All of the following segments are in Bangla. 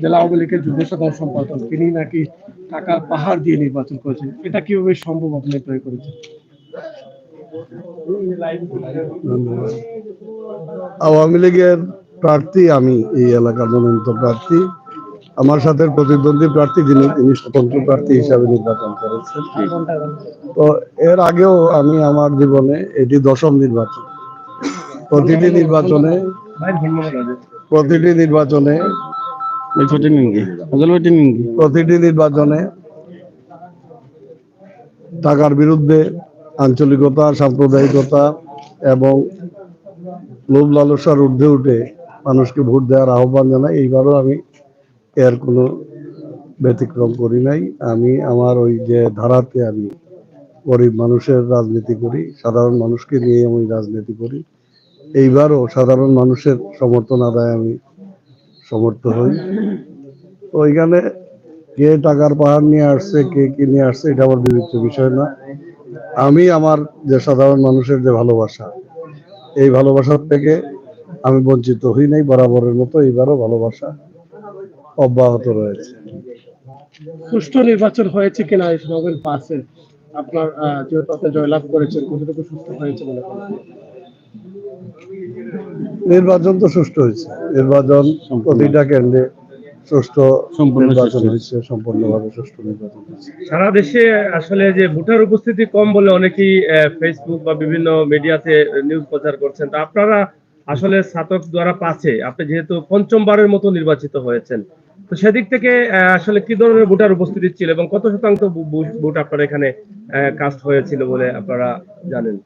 জেলা আওয়ামী লীগের যুগ্ম সাধারণ সম্পাদক, তিনি নাকি টাকার পাহাড় দিয়ে নির্বাচন করেছেন। এটা কিভাবে সম্ভব আপনি তৈরি করেছেন? আওয়ামী লীগের প্রার্থী আমি, এই এলাকার মনোনীত প্রার্থী। আমার সাথে প্রতিদ্বন্দ্বী প্রার্থী তিনি স্বতন্ত্র প্রার্থী হিসাবে নির্বাচন করেছেন। তো এর আগেও আমি আমার জীবনে এটি 10ম নির্বাচন। প্রতিটি নির্বাচনে টাকার বিরুদ্ধে আঞ্চলিকতা, সাম্প্রদায়িকতা এবং লোভ লালসার ঊর্ধ্বে উঠে মানুষকে ভোট দেওয়ার আহ্বান জানাই। এইবারও আমি এর কোনো ব্যতিক্রম করি নাই। আমি আমার ওই যে ধারাতে আমি গরিব মানুষের রাজনীতি করি, সাধারণ মানুষকে নিয়ে আমি রাজনীতি করি। এইবারও সাধারণ মানুষের সমর্থন আদায় আমি সমর্থ হই। ওইখানে কে টাকার পাহাড় নিয়ে আসছে, কে কি নিয়ে আসছে, এটা আমার বিবেচ্য বিষয় না। আমি আমার যে সাধারণ মানুষের যে ভালোবাসা, এই ভালোবাসার থেকে আমি বঞ্চিত হই নাই। বরাবরের মতো এইবারও ভালোবাসা অব্যাহত রয়েছে। সুষ্ঠু নির্বাচন হয়েছে কিনা এই নভেল পাসে আপনার যেহেতু আপনি জয়লাভ করেছেন, কতটুকু সুষ্ঠু হয়েছে বলে মনে করেন? নির্বাচন তো সুষ্ঠু হয়েছে। নির্বাচন প্রতিটা কেন্দ্রে সুষ্ঠু নির্বাচন হয়েছে, সম্পূর্ণভাবে সুষ্ঠু নির্বাচন হয়েছে। সারা দেশে আসলে যে ভোটার উপস্থিতি কম বলে অনেকেই ফেসবুক বা বিভিন্ন মিডিয়াতে নিউজ প্রচার করছেন, তো আপনারা আসলে ছাতক দ্বারা পাচ্ছে, আপনি যেহেতু পঞ্চমবারের মতো নির্বাচিত হয়েছেন, তো সেদিক থেকে আসলে কি ধরনের ভোটার উপস্থিতি ছিল এবং কত শতাংশ ভোট আপনার এখানে কাস্ট হয়েছিল বলে আপনারা জানেন?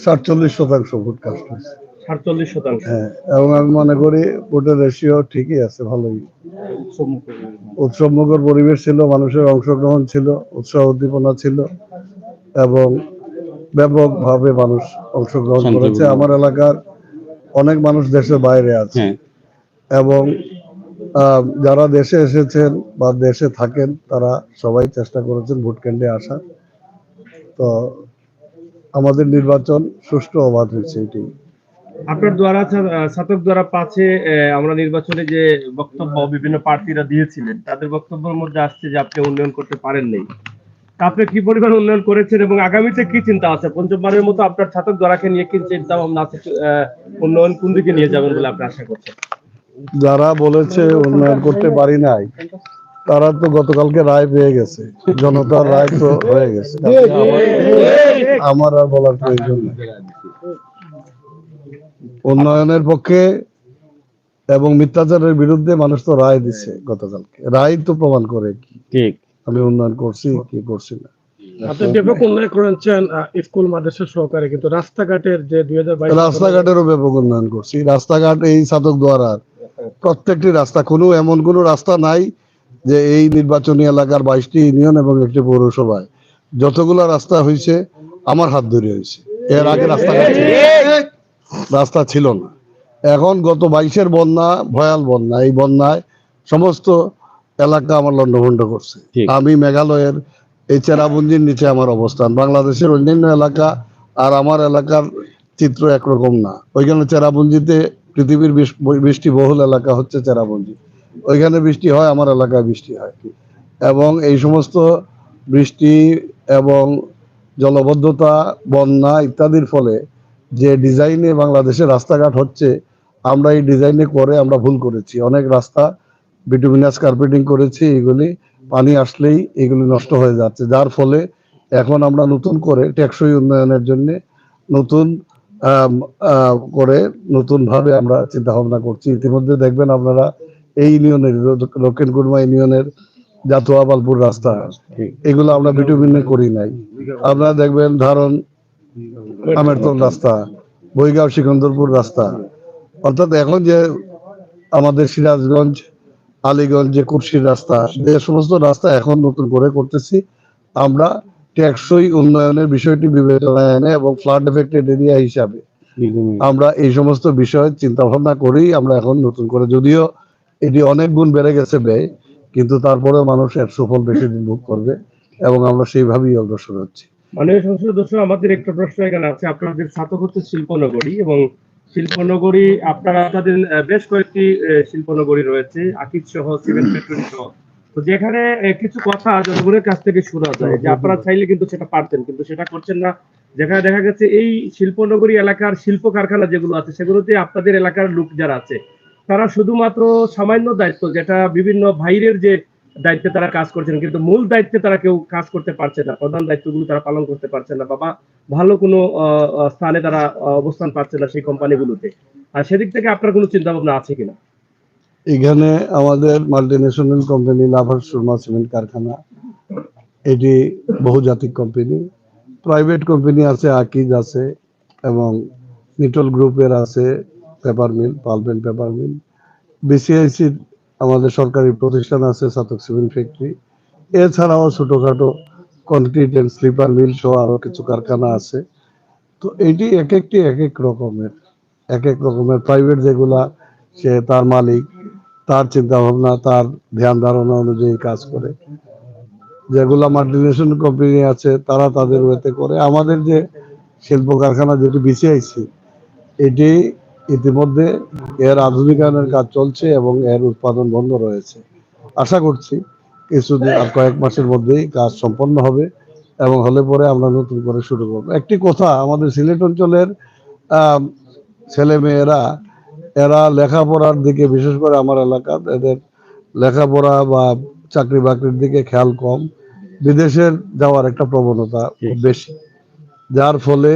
47% ভোট কাস্ট হয়েছে। 47%। হ্যাঁ, এবং আমি মনে করি ভোটের রেশিও ঠিকই আছে, ভালোই। উৎসবমুখর পরিবেশ ছিল, মানুষের অংশগ্রহণ ছিল, উৎসাহ উদ্দীপনা ছিল এবং ব্যাপকভাবে মানুষ অংশগ্রহণ করেছে। আমার এলাকার অনেক মানুষ দেশের বাইরে আছে এবং যারা দেশে এসেছেন বা দেশে থাকেন তারা সবাই চেষ্টা করেছেন ভোট কেন্দ্রে আসার। তো আমাদের নির্বাচন সুষ্ঠু অবাধ হয়েছে। এটি আপনার দ্বারা ছাতক দ্বারা পাচ্ছে আমরা নির্বাচনে যে বক্তব্য বিভিন্ন প্রার্থীরা দিয়েছিলেন, তাদের বক্তব্যের মধ্যে আসছে যে আপনি উন্নয়ন করতে পারেন নাই। আপনি কি পরিমাণ উন্নয়ন করেছেন এবং আগামীতে কি চিন্তা আছে? পঞ্চমবারের মতো আপনার ছাতক দ্বারাকে নিয়ে কি চিন্তা ভাবনা আছে? উন্নয়ন কোন দিকে নিয়ে যাবেন বলে আপনি আশা করছেন? যারা বলেছে উন্নয়ন করতে পারি নাই, তারা তো গতকালকে রায় পেয়ে গেছে, জনতার রায় তো হয়ে গেছে। আমার আর বলার প্রয়োজন নেই। উন্নয়নের পক্ষে এবং মিথ্যাচারের বিরুদ্ধে মানুষ তো রায় দিছে গতকালকে। রায় তো প্রমাণ করে কি আমি উন্নয়ন করছি কি করছি না। আপনি ব্যাপক উন্নয়ন করেছেন স্কুল মাদ্রাসা সহকারে, কিন্তু রাস্তাঘাটের যে 2022 রাস্তাঘাটেরও ব্যাপক উন্নয়ন করছি। রাস্তাঘাট এই ছাতক দ্বারার প্রত্যেকটি রাস্তা, এমন কোনো রাস্তা নাই যে এই নির্বাচনী এলাকার 22টি ইউনিয়ন এবং একটি পৌরসভায় যতগুলো রাস্তা হয়েছে আমার হাত ধরে হয়েছে। এর আগে রাস্তা ছিল না। এখন গত 22-এর বন্যা, ভয়াল বন্যা, এই বন্যায় সমস্ত এলাকা আমার লন্ডভন্ড করছে। আমি মেঘালয়ের এই চেরাপুঞ্জির নিচে আমার অবস্থান। বাংলাদেশের অন্যান্য এলাকা আর আমার এলাকার চিত্র একরকম না। ওইখানে চেরাপুঞ্জিতে পৃথিবীর বৃষ্টিবহুল এলাকা হচ্ছে চেরাপুঞ্জি, ওইখানে বৃষ্টি হয়, আমার এলাকায় বৃষ্টি হয়। এবং এই সমস্ত বৃষ্টি এবং জলবদ্ধতা, বন্যা ইত্যাদির ফলে যে ডিজাইনে বাংলাদেশের রাস্তাঘাট হচ্ছে, আমরা এই ডিজাইনে করে আমরা ভুল করেছি। অনেক রাস্তা বিটুমিনাস কার্পেটিং করেছি, এগুলি পানি আসলেই এগুলি নষ্ট হয়ে যাচ্ছে, যার ফলে এখন আমরা নতুন করে টেকসই উন্নয়নের জন্য নতুন করে নতুনভাবে আমরা চিন্তা ভাবনা করছি। ইতিমধ্যে দেখবেন আপনারা এই ইউনিয়নের দক্ষিণকুরমা ইউনিয়নের জাতুয়া বালপুর রাস্তা, এগুলো আমরা বিটুমিনে করি নাই। আপনারা দেখবেন ধারণ আমেরতন রাস্তা, বইগাঁও সিকন্দরপুর রাস্তা, অর্থাৎ এখন যে আমাদের সিরাজগঞ্জ আলীগঞ্জ যে কুর্শির রাস্তা, যে সমস্ত রাস্তা এখন নতুন করে করতেছি আমরা টেকসই উন্নয়নের বিষয়টি বিবেচনায় এনে এবং ফ্লাড এফেক্টেড এরিয়া হিসাবে আমরা এই সমস্ত বিষয় চিন্তা ভাবনা করি। আমরা এখন নতুন করে, যদিও এটি অনেক গুণ বেড়ে গেছে ব্যয়, কিন্তু তারপরেও মানুষ এর সুফল বেশি দিন ভোগ করবে এবং আমরা সেইভাবেই অগ্রসর হচ্ছি। মাননীয় সংসদ সদস্য, আমাদের একটা প্রশ্ন এখানে আছে। আপনাদের ছাতক হচ্ছে শিল্পনগরী এবং শিল্পনগরী আপনারা আপনাদের বেশ কয়েকটি শিল্পনগরী রয়েছে, আকিজ সহ, সিমেন্ট ফ্যাক্টরি সহ। তো যেখানে কিছু কথা জনগণের কাছ থেকে শোনা যায় যে আপনারা চাইলে কিন্তু সেটা পারতেন, কিন্তু সেটা করছেন না। যেখানে দেখা গেছে এই শিল্পনগরী এলাকার শিল্প কারখানা যেগুলো আছে সেগুলোতে আপনাদের এলাকার লোক যারা আছে তারা শুধুমাত্র সামান্য দায়িত্ব, যেটা বিভিন্ন বাইরের যে দায়িত্বে তারা কাজ করছেন, কিন্তু মূল দায়িত্বে তারা কেউ কাজ করতে পারছে না, প্রধান দায়িত্বগুলো তারা পালন করতে পারছে না, বাবা ভালো কোনো স্থানে তারা অবস্থান পাচ্ছে না সেই কোম্পানিগুলোতে। আর সেদিক থেকে আপনার কোনো চিন্তা ভাবনা আছে কিনা? এখানে আমাদের মাল্টিন্যাশনাল কোম্পানি লাভার সুরমা সিমেন্ট কারখানা, এটি বহুজাতিক কোম্পানি। প্রাইভেট কোম্পানি আছে, আকিজ আছে, এবং নিটল গ্রুপের আছে paper mill, pulp and paper mill. বিসিআইসির আমাদের সরকারি প্রতিষ্ঠান আছে সাতক সিমেন্ট ফ্যাক্টরি। এছাড়াও ছোটখাটো কনক্রিট এন্ড স্লিপার মিল সহ আরো কিছু কারখানা আছে। তো এটি এক একটি এক এক রকমের প্রাইভেট, যেগুলা সে তার মালিক, তার চিন্তা ভাবনা, তার ধ্যান ধারণা অনুযায়ী কাজ করে। যেগুলা মাল্টিনেশনাল কোম্পানি আছে তারা তাদের ওয়েতে করে। আমাদের যে শিল্প কারখানা যেটি বিসিআইসি, এটি ইতিমধ্যে এর আধুনিকায়নের কাজ চলছে এবং এর উৎপাদন বন্ধ রয়েছে। আশা করছি কিছুদিন আর কয়েক মাসের মধ্যেই কাজ সম্পন্ন হবে, এবং হলে পরে আমরা নতুন করে শুরু করবো। একটি কথা, আমাদের সিলেট অঞ্চলের ছেলে মেয়েরা এরা লেখাপড়ার দিকে, বিশেষ করে আমার এলাকার, এদের লেখাপড়া বা চাকরি বাকরির দিকে খেয়াল কম। বিদেশের যাওয়ার একটা প্রবণতা খুব বেশি, যার ফলে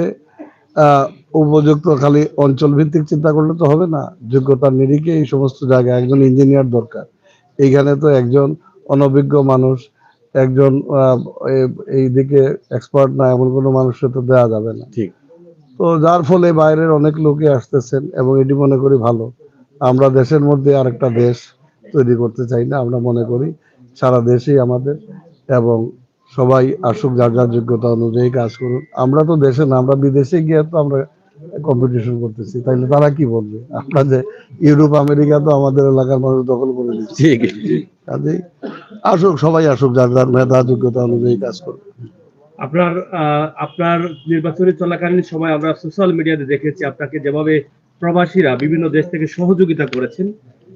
উপযুক্ত খালি অঞ্চল ভিত্তিক চিন্তা করলে তো হবে না, যোগ্যতার নিরিখে এই সমস্ত জায়গায় একজন ইঞ্জিনিয়ার দরকার। এইখানে তো একজন অনভিজ্ঞ মানুষ, একজন এই দিকে এক্সপার্ট না এমন কোনো মানুষকে তো দেওয়া যাবে না। ঠিক। তো যার ফলে বাইরের অনেক লোকই আসতেছেন, এবং এটি মনে করি ভালো। আমরা দেশের মধ্যে আরেকটা দেশ তৈরি করতে চাই না, আমরা মনে করি সারা দেশই আমাদের, এবং সবাই আসুক, যার যার যোগ্যতা অনুযায়ী কাজ করুন। আমরা তো দেশে না, আমরা বিদেশে গিয়ে তো আমরা কম্পিটিশন করতেছি, তাইলে তারা কি বলবে? আমরা যে ইউরোপ আমেরিকা তো আমাদের এলাকার মানুষ দখল করে দিচ্ছে। কাজেই আসুক, সবাই আসুক, যার যার মেধা যোগ্যতা অনুযায়ী কাজ করুন। আপনার নির্বাচনী চলাকালীন সময় আমরা সোশ্যাল মিডিয়াতে দেখেছি আপনাকে যেভাবে প্রবাসীরা বিভিন্ন দেশ থেকে সহযোগিতা করেছেন,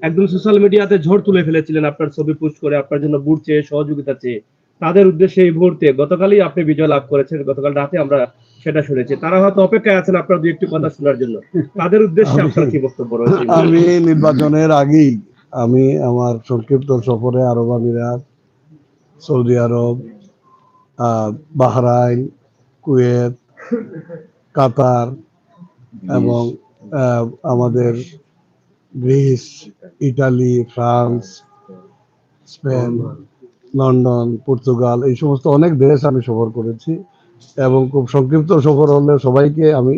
একদম সোশ্যাল মিডিয়াতে ঝড় তুলে ফেলেছিলেন আপনার ছবি পোস্ট করে, আপনার জন্য বুট চেয়ে, সহযোগিতা চেয়ে। তাদের উদ্দেশ্যে এই মুহূর্তে গতকালই আপনি বিজয় লাভ করেছেন, গতকাল রাতে আমরা সেটা শুনেছি। তারা হয়তো অপেক্ষায় আছেন আপনার দুই একটি কথা শোনার জন্য। তাদের উদ্দেশ্যে আপনার কি বক্তব্য রয়েছে? আমি নির্বাচনের আগেই আমি আমার সংক্ষিপ্ত সফরে আরব আমিরাত, সৌদি আরব, বাহরাইন, কুয়েত, কাতার, এবং আমাদের Greece, Italy, France, Spain, London, Portugal, এই সমস্ত অনেক দেশ আমি সফর করেছি। এবং খুব সংক্ষিপ্ত সফর হলে সবাইকে আমি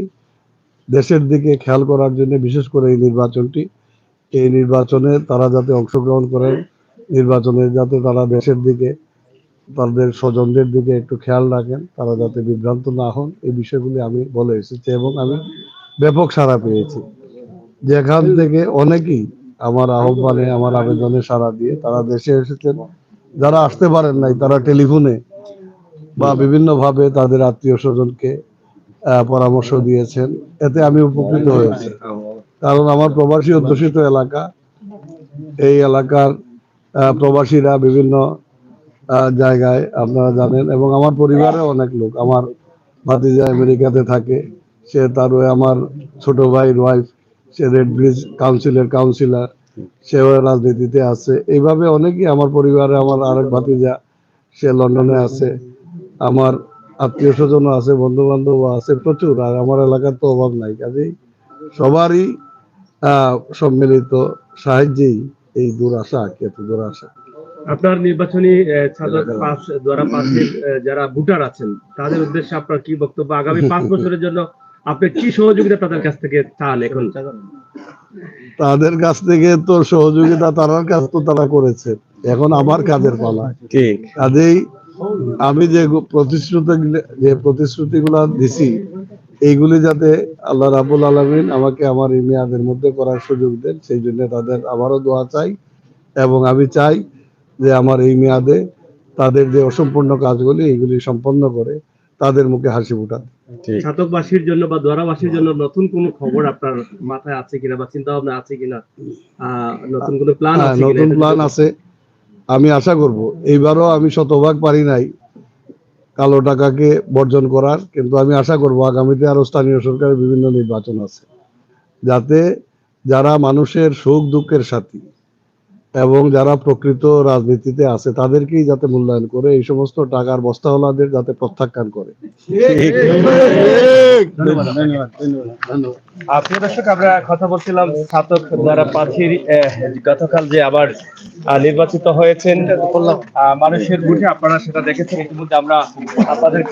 দেশের দিকে খেয়াল করার জন্য, বিশেষ করে এই নির্বাচনে তারা যাতে অংশগ্রহণ করেন, নির্বাচনে যাতে তারা দেশের দিকে, তাদের স্বজনদের দিকে একটু খেয়াল রাখেন, তারা যাতে বিভ্রান্ত না হন, এই বিষয়গুলি আমি বলে এসেছি, এবং আমি ব্যাপক সাড়া পেয়েছি। যেখান থেকে অনেকেই আমার আহ্বানে, আমার আবেদনে সাড়া দিয়ে তারা দেশে এসেছেন। যারা আসতে পারেন নাই, তারা টেলিফোনে বা বিভিন্ন ভাবে তাদের আত্মীয় স্বজনকে পরামর্শ দিয়েছেন। এতে আমি উপকৃত হয়েছি, কারণ আমার প্রবাসী অধ্যুষিত এলাকা, এই এলাকার প্রবাসীরা বিভিন্ন জায়গায় আপনারা জানেন, এবং আমার পরিবারে অনেক লোক, আমার ভাতিজা আমেরিকাতে থাকে, সে তার আমার ছোট ভাইয়ের ওয়াইফ, সে রেড ব্রিজ কাউন্সিলের কাউন্সিলর, সেও রাজনীতিতে আছে। এইভাবে অনেকেই আমার পরিবারে, আমার আরেক ভাতিজা সে লন্ডনে আছে, আমার আত্মীয় স্বজনও আছে, বন্ধু বান্ধবও আছে প্রচুর। আর আমার এলাকার তো অভাব নাই। কাজেই সবারই সম্মিলিত সাহায্যেই এই দূর আসা, এত দূর আসা। আপনার নির্বাচনী দ্বারা পাশের যারা ভোটার আছেন তাদের উদ্দেশ্যে আপনার কি বক্তব্য? আগামী 5 বছরের জন্য আপনি কি সহযোগিতা তাদের কাছ থেকে চান? এখন তাদের কাছ থেকে তো সহযোগিতা তার কাছ তো তারা করেছে, এখন আমার কাজের পালা। ঠিক। কাজেই আমি যে প্রতিশ্রুতিগুলো দিছি, এইগুলি যাতে আল্লাহ রাব্বুল আলামিন আমাকে আমার এই মেয়াদের মধ্যে করার সুযোগ দেন, সেই জন্য তাদের আবারও দোয়া চাই। এবং আমি চাই যে আমার এই মেয়াদে তাদের যে অসম্পূর্ণ কাজগুলি, এইগুলি সম্পন্ন করে তাদের মুখে হাসি ফুটান। ঠিক। ছাতকবাসীর জন্য বা দোয়ারাবাসীর জন্য নতুন কোনো খবর আপনার মাথায় আছে কিনা বা চিন্তা ভাবনা আছে কিনা, নতুন কোনো প্ল্যান হ্যাঁ, আছে কিনা? নতুন প্ল্যান আছে। আমি আশা করব এইবারও আমি শতভাগ পারি নাই কালো টাকাকে বর্জন করার, কিন্তু আমি আশা করব আগামীতে আরো স্থানীয় সরকারের বিভিন্ন নির্বাচন আছে, যাতে যারা মানুষের সুখ দুঃখের সাথী এবং যারা প্রকৃত রাজনীতিতে আছে তাদেরকেই যাতে মূল্যায়ন করে, এই সমস্ত টাকার বস্তাওয়ালাদের যাতে প্রত্যাখ্যান করে। ধন্যবাদ ধন্যবাদ ধন্যবাদ ধন্যবাদ। প্রিয় দর্শক, আমরা কথা বলছিলাম ছাতক দ্বারা প্রার্থীর গতকাল যে আবার নির্বাচিত হয়েছেন মানুষের ভোটে, আপনারা সেটা দেখেছেন ইতিমধ্যে। আমরা আপনাদেরকে